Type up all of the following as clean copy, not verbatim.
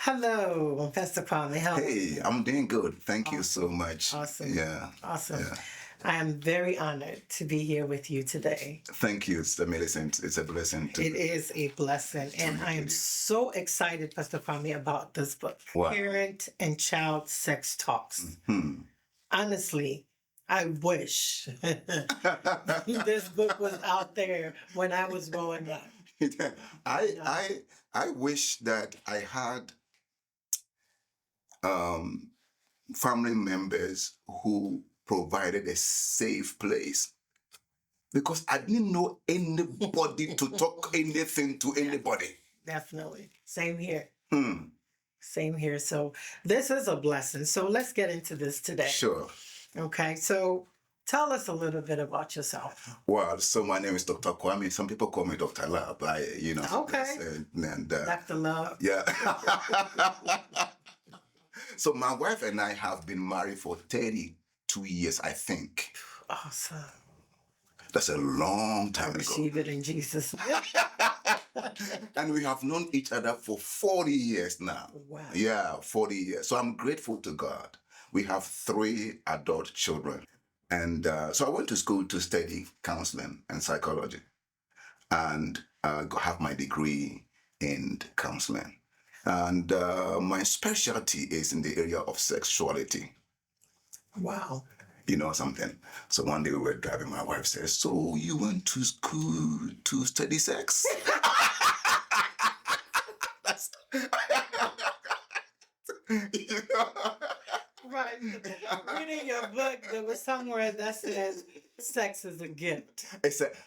Hello, Pastor Kwame. How are Hey, you? I'm doing good. Thank you so much. Awesome. Yeah. Awesome. Yeah. I am very honored to be here with you today. Thank you. It's amazing. It's a blessing It is a blessing, and I am so excited, Pastor Kwame, about this book, Wow. Parent and Child Sex Talks. Honestly, I wish this book was out there when I was growing up. I wish that I had family members who provided a safe place, because I didn't know anybody to talk anything to anybody. Definitely. Same here. Hmm. Same here. So this is a blessing. So let's get into this today. Sure. Okay. So tell us a little bit about yourself. Well, so my name is Dr. Kwame. Some people call me Dr. Love. Okay. Dr. Love. Yeah. So my wife and I have been married for 32 years, I think. Awesome. That's a long I time ago. receive it in Jesus' name. And we have known each other for 40 years now. Wow. Yeah, 40 years. So I'm grateful to God. We have 3 adult children. And so I went to school to study counseling and psychology, and have my degree in counseling. And my specialty is in the area of sexuality. Wow. You know something? So one day we were driving, my wife says, "So you went to school to study sex?" That's, you know? Right. Reading your book, there was somewhere that says sex is a gift.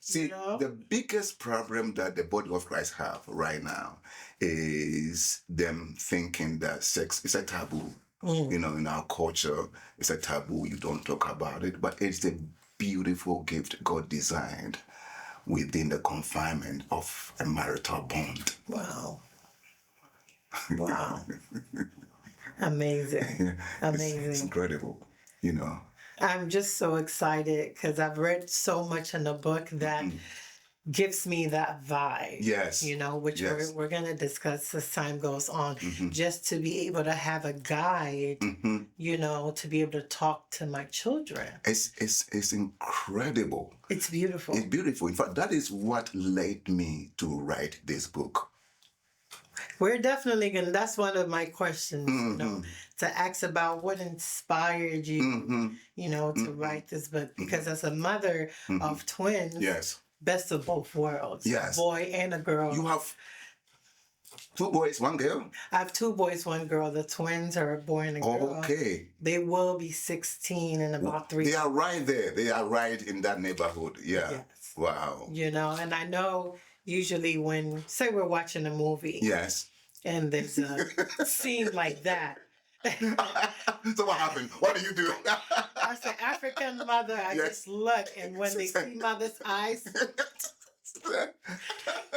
See, You know? the biggest problem that the body of Christ have right now is them thinking that sex is a taboo. You know, in our culture, it's a taboo. You don't talk about it, but it's a beautiful gift God designed within the confinement of a marital bond. Wow. Wow. Amazing. Amazing. It's incredible, you know. I'm just so excited because I've read so much in the book that gives me that vibe. Yes. You know, which Yes. we're going to discuss as time goes on. Just to be able to have a guide, you know, to be able to talk to my children. It's incredible. It's beautiful. It's beautiful. In fact, that is what led me to write this book. We're definitely going to, that's one of my questions, you know, to ask about what inspired you, you know, to write this book. Because as a mother of twins, Yes. best of both worlds, Yes. a boy and a girl. You have 2 boys, 1 girl? I have 2 boys, 1 girl. The twins are a boy and a girl. Okay. They will be 16 in about 3 They are right there. They are right in that neighborhood. Yeah. Yes. Wow. You know, and I know usually when, say we're watching a movie Yes. and there's a scene like that. So what happened? What do you do? As an African mother, I Yes. just look, and when they see mother's eyes,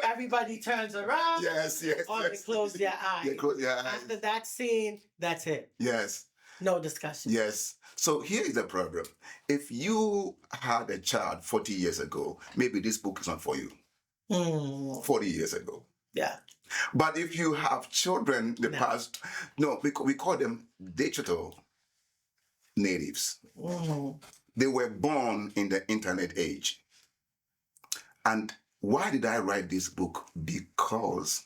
everybody turns around Yes. or they close their eyes. They close their eyes. After that scene, that's it. Yes. No discussion. Yes. So here is the problem. If you had a child 40 years ago, maybe this book is not for you. 40 years ago. Yeah. But if you have children the past, we call them digital natives. They were born in the internet age. And why did I write this book? Because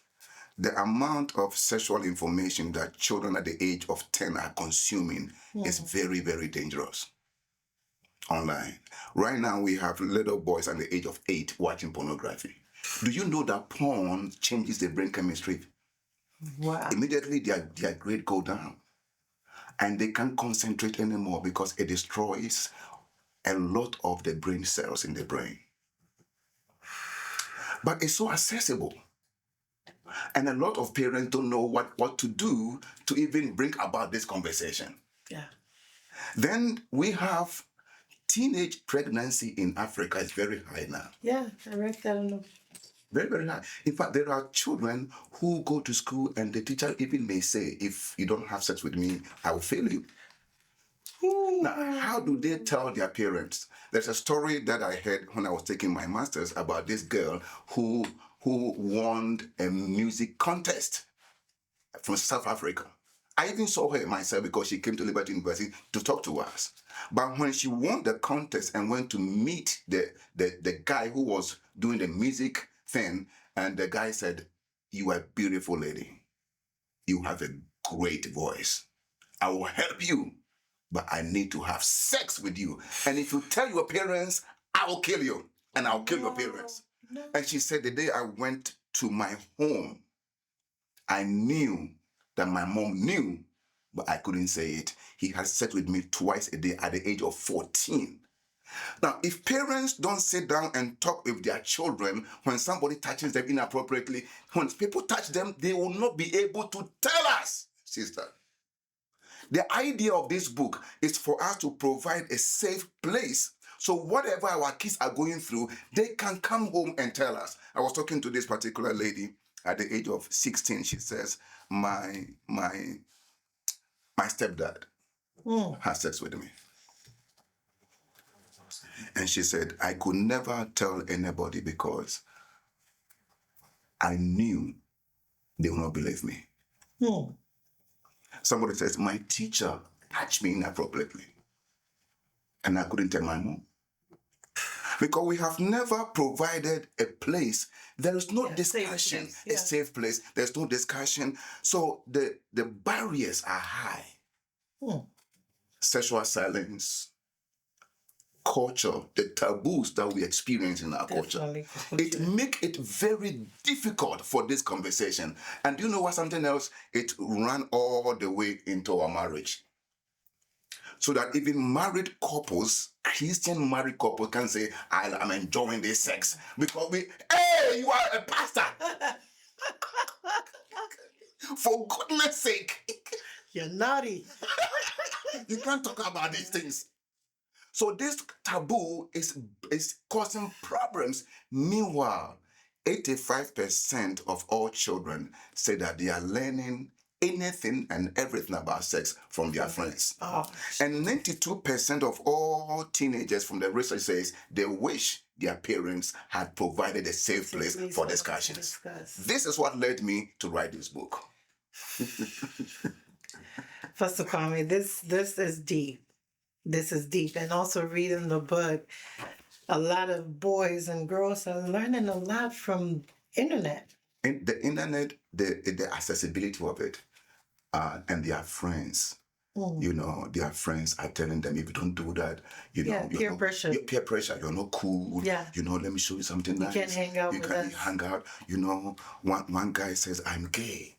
the amount of sexual information that children at the age of 10 are consuming is very, very dangerous online. Right now, we have little boys at the age of 8 watching pornography. Do you know that porn changes the brain chemistry? Wow. Immediately, their grade go down. And they can't concentrate anymore because it destroys a lot of the brain cells in the brain. But it's so accessible. And a lot of parents don't know what to do to even bring about this conversation. Yeah. Then we have teenage pregnancy in Africa is very high now. Yeah, I read that on the... Very, very high. In fact, there are children who go to school and the teacher even may say, if you don't have sex with me, I will fail you. Now, how do they tell their parents? There's a story that I heard when I was taking my master's about this girl who won a music contest. from South Africa. I even saw her myself because she came to Liberty University to talk to us. But when she won the contest and went to meet the guy who was doing the music thing, and the guy said, "You are a beautiful lady. You have a great voice. I will help you, but I need to have sex with you. And if you tell your parents, I will kill you, and I'll kill your parents." No. And she said, the day I went to my home, I knew that my mom knew, but I couldn't say it. He had sex with me twice a day at the age of 14. Now, if parents don't sit down and talk with their children when somebody touches them inappropriately, when people touch them, they will not be able to tell us, sister. The idea of this book is for us to provide a safe place. So whatever our kids are going through, they can come home and tell us. I was talking to this particular lady at the age of 16. She says, my stepdad had sex with me. And she said, I could never tell anybody because I knew they would not believe me. Somebody says, my teacher touched me inappropriately. And I couldn't tell my mom. Because we have never provided a place. There is no discussion, a safe place. There's no discussion. So the barriers are high. Sexual silence, culture, the taboos that we experience in our culture. It makes it very difficult for this conversation. And do you know what, something else? It ran all the way into our marriage. So that even married couples, Christian married couples, can say, I'm enjoying this sex. Because hey, you are a pastor. For goodness sake. You're naughty. You can't talk about these things. So this taboo is causing problems. Meanwhile, 85% of all children say that they are learning anything and everything about sex from their friends. And 92% of all teenagers from the research says they wish their parents had provided a safe place for discussions. This is what led me to write this book. Pastor Kwame, this is deep. This is deep. And also reading the book, a lot of boys and girls are learning a lot from internet. And the internet, the accessibility of it, and their friends, their friends are telling them, if you don't do that, peer pressure. Peer pressure, you're not cool. Yeah. Let me show you something nice. You can't hang out with us. You can't hang out. One guy says, I'm gay,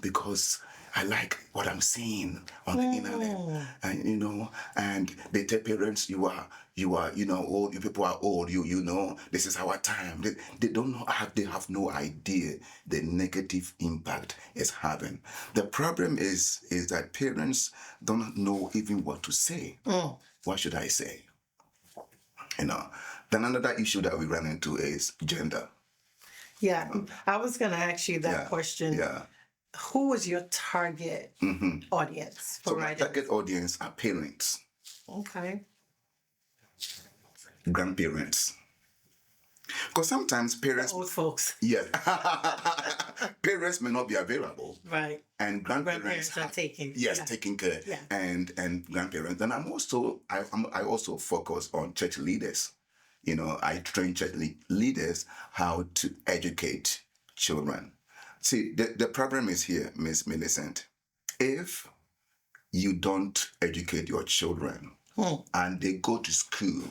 because I like what I'm seeing on the internet. And, and they tell parents, you are, old, you people are old, this is our time. They don't know, they have no idea the negative impact it's having. The problem is that parents don't know even what to say. What should I say? Then another issue that we run into is gender. Yeah, I was going to ask you that question. Yeah. Who is your target audience for writing? My target audience are parents. Okay. Grandparents. Because sometimes parents... Old folks. Yeah. Parents may not be available. Right. And grandparents are taking. Yes, taking care. Yeah. And grandparents. And I also focus on church leaders. I train church leaders how to educate children. See, the problem is here, Miss Millicent. If you don't educate your children and they go to school,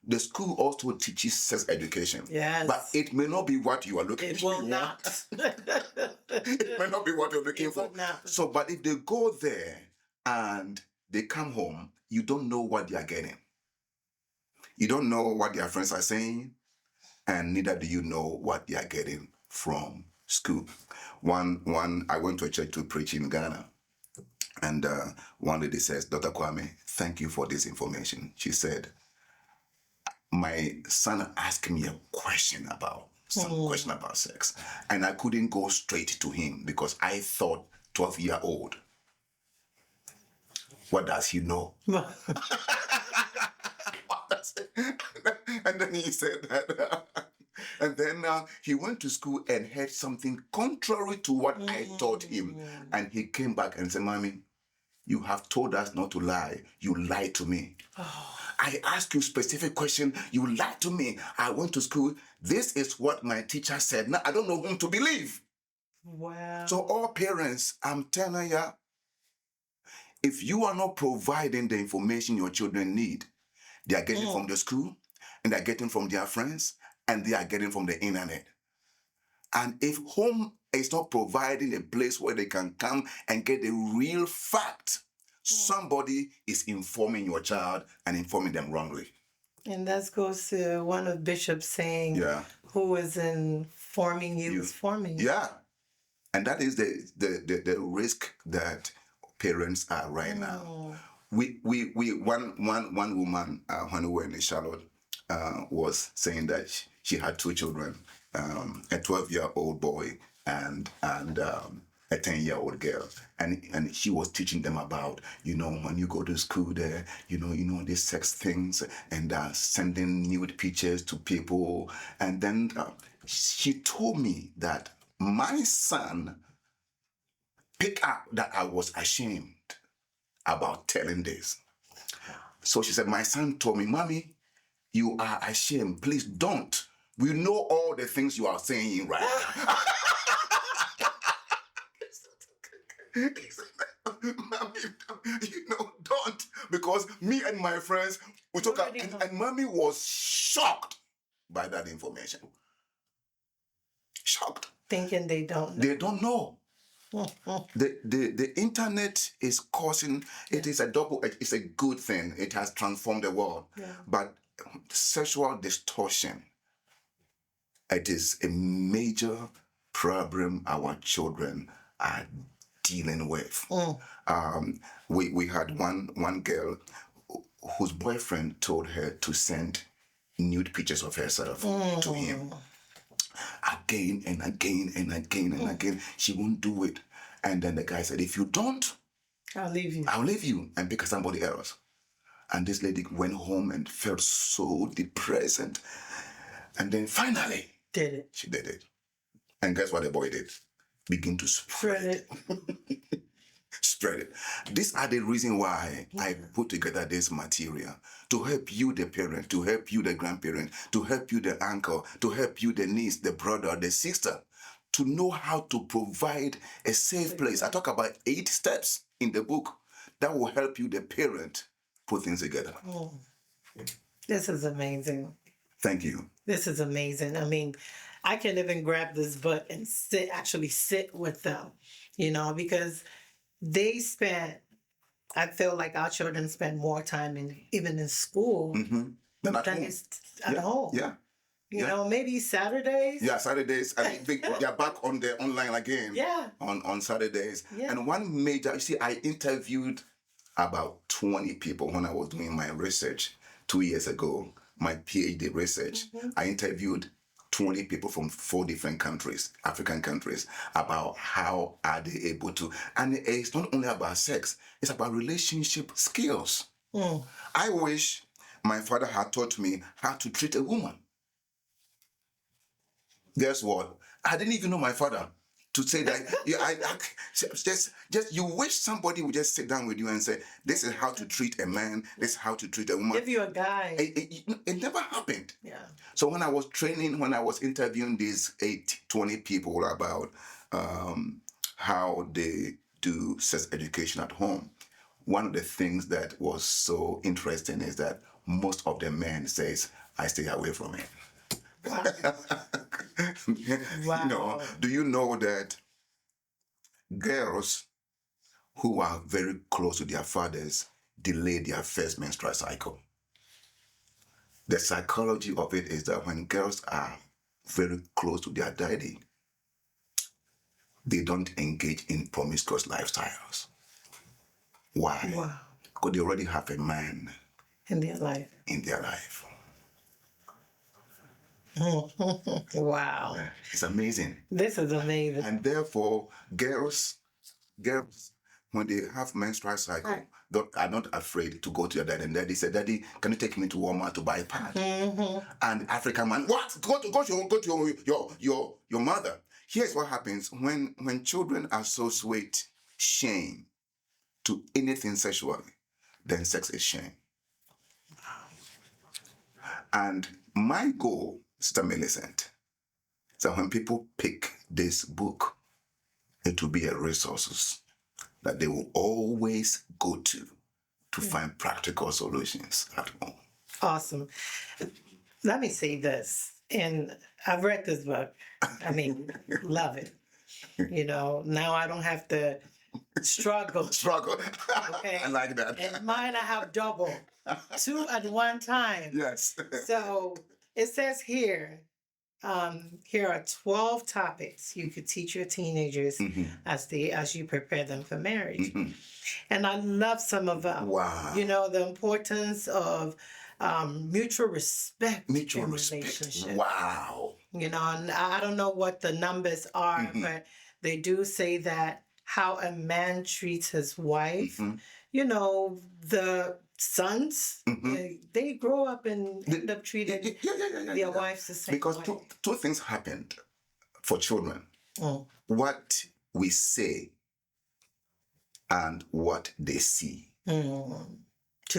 the school also teaches sex education. Yes. But it may not be what you are looking for. It will not. It may not be what you're looking for. So, but if they go there and they come home, you don't know what they are getting. You don't know what their friends are saying, and neither do you know what they are getting from school. I went to a church to preach in Ghana, and one lady says, Dr. Kwame, thank you for this information. She said, my son asked me a question about sex, and I couldn't go straight to him because I thought 12-year-old. What does he know? And then he said that And then he went to school and heard something contrary to what I taught him. And he came back and said, Mommy, you have told us not to lie. You lied to me. I asked you specific question. You lied to me. I went to school. This is what my teacher said. Now I don't know whom to believe. Wow. So all parents, I'm telling you, if you are not providing the information your children need, they are getting from the school, and they're getting from their friends, and they are getting from the internet. And if home is not providing a place where they can come and get the real fact, somebody is informing your child and informing them wrongly. And that goes to one of Bishop's saying, Yeah. who is informing you is forming you. Yeah. And that is the risk that parents are right now. One woman when we were in Charlotte was saying that she had two children, a 12-year-old boy and a 10-year-old girl, and she was teaching them about, when you go to school there, these sex things and sending nude pictures to people, and then she told me that my son picked up that I was ashamed about telling this. So she said, my son told me, Mommy, you are ashamed. Please don't. We know all the things you are saying right now. Mommy, don't. Because me and my friends, we talk about, and Mommy was shocked by that information. Shocked. Thinking they don't know. They don't know. The internet is causing, it is it's a good thing. It has transformed the world. Yeah. But sexual distortion, it is a major problem our children are dealing with. We had one girl whose boyfriend told her to send nude pictures of herself to him. Again and again and again and again. She won't do it. And then the guy said, if you don't, I'll leave you. I'll leave you and pick somebody else. And this lady went home and felt so depressed. And then finally, she did it. And guess what the boy did? Begin to spread it. Spread it. These are the reason why I put together this material, to help you, the parent, to help you, the grandparent, to help you, the uncle, to help you, the niece, the brother, the sister, to know how to provide a safe place. I talk about 8 steps in the book that will help you, the parent, put things together. This is amazing. Thank you. This is amazing. I mean, I can even grab this book and sit with them, because they I feel like our children spend more time even in school than at home. Yeah. Maybe Saturdays. Yeah, Saturdays. I mean, they're back on the online again. Yeah. On Saturdays. Yeah. And one major, I interviewed about 20 people when I was doing my research 2 years ago, my PhD research. I interviewed 20 people from 4 different countries, African countries, about how are they able to, and it's not only about sex, it's about relationship skills. I wish my father had taught me how to treat a woman. Guess what? I didn't even know my father to say that. Just you wish somebody would just sit down with you and say, this is how to treat a man, this is how to treat a woman. Give you a guide. It never happened. Yeah. So when I was interviewing these 20 people about how they do sex education at home, one of the things that was so interesting is that most of the men says, I stay away from it. Wow. Wow. Do you know that girls who are very close to their fathers delay their first menstrual cycle? The psychology of it is that when girls are very close to their daddy, they don't engage in promiscuous lifestyles. Why? Wow. Because they already have a man in their life. Wow. It's amazing. This is amazing. And therefore, girls, when they have menstrual cycle, Right. are not afraid to go to your daddy. And daddy said, "Daddy, can you take me to Walmart to buy a pad?" And African man, what? Go to your mother. Here's what happens when children are so sweet, shame to anything sexually, then sex is shame. And my goal, Sister Millicent, so when people pick this book, it will be a resource that they will always go to find practical solutions at home. Awesome. Let me say this, and I've read this book. I mean, love it. You know, now I don't have to struggle. Okay. I like that. And mine, I have double, 2 at one time. Yes. So it says here, here are 12 topics you could teach your teenagers as you prepare them for marriage. And I love some of them. Wow. You know, the importance of mutual respect in relationship. Wow. You know, and I don't know what the numbers are, but they do say that how a man treats his wife, you know, the sons, they grow up and end up treating their wives the same because way. two things happened for children. What we say and what they see. 2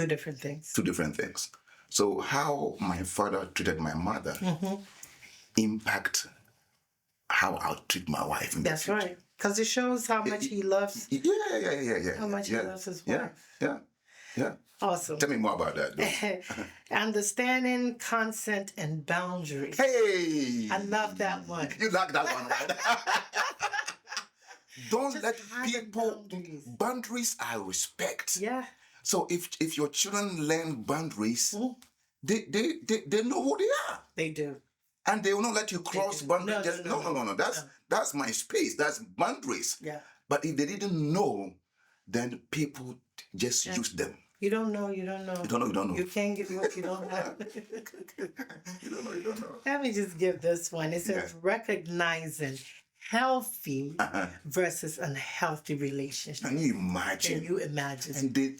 different things. 2 different things. So how my father treated my mother impact how I'll treat my wife in That's the future. right. Because it shows how much he loves. Yeah. How much he loves his wife. Yeah. Awesome. Tell me more about that, though. Understanding consent and boundaries. Hey! I love that one. You like that one, right? Don't Just let having people... boundaries. Boundaries are respect. Yeah. So if your children learn boundaries, they know who they are. They do. And they will not let you cross boundaries. No. That's my space. That's boundaries. Yeah. But if they didn't know, then people just use them. You don't know. You don't know. You can't give what you don't have. You don't know. Let me just give this one. It says recognizing healthy versus unhealthy relationships. Can you imagine? And they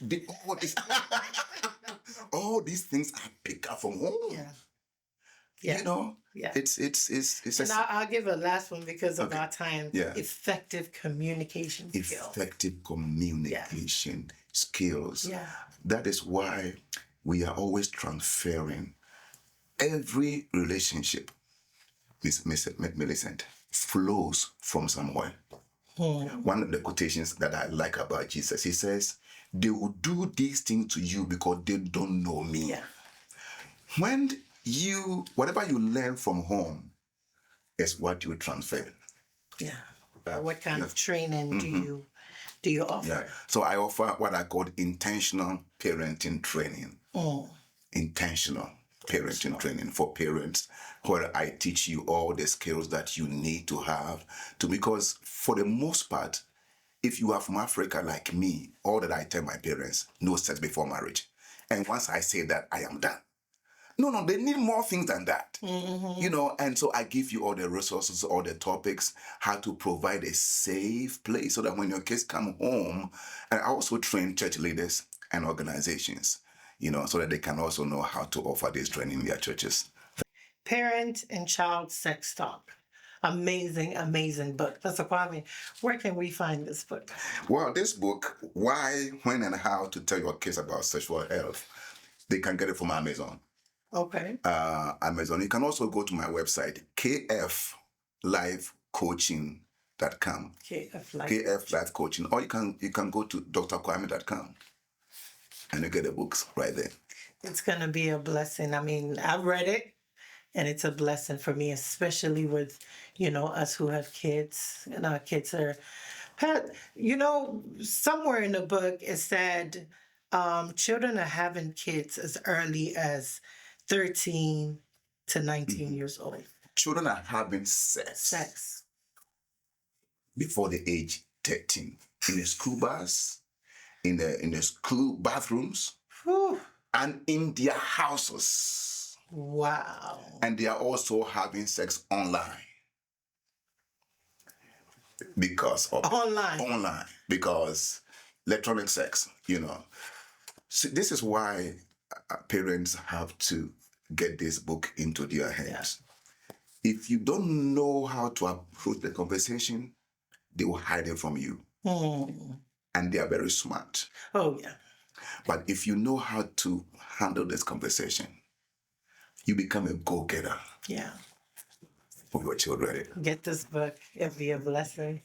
all these things are picked up from home. Yeah. You know? Yeah. It's and I'll give a last one because of our time. Yeah. Effective communication skills. Effective communication skills. Yeah. That is why we are always transferring every relationship, Miss Millicent, flows from somewhere. One of the quotations that I like about Jesus, he says, they will do these things to you because they don't know me. Yeah. When whatever you learn from home is what you transfer. Yeah. What kind of training do you offer? Yeah. So I offer what I call intentional parenting training. Intentional parenting training for parents, where I teach you all the skills that you need to have because for the most part, if you are from Africa like me, all that I tell my parents, no sex before marriage. And once I say that, I am done. No, they need more things than that. You know, and so I give you all the resources, all the topics, how to provide a safe place so that when your kids come home, and I also train church leaders and organizations, you know, so that they can also know how to offer this training in their churches. Parent and Child Sex Talk. Amazing book. Pastor Kwame, where can we find this book? Well, this book, Why, When, and How to Tell Your Kids About Sexual Health, they can get it from Amazon. Okay. Amazon. You can also go to my website, kflivecoaching.com. KF Life Coaching. Or you can go to drkwame.com and you get the books right there. It's going to be a blessing. I mean, I've read it and it's a blessing for me, especially with, you know, us who have kids and our kids are, you know, somewhere in the book it said children are having kids as early as 13 to 19 years old. Children are having sex before the age 13 in the school bus, in the school bathrooms, and in their houses. Wow. And they are also having sex online. Because electronic sex, So this is why parents have to get this book into their hands. If you don't know how to approach the conversation, they will hide it from you. And they are very smart. Oh, yeah. But if you know how to handle this conversation, you become a go-getter. Yeah. For your children. Get this book. It'll be a blessing.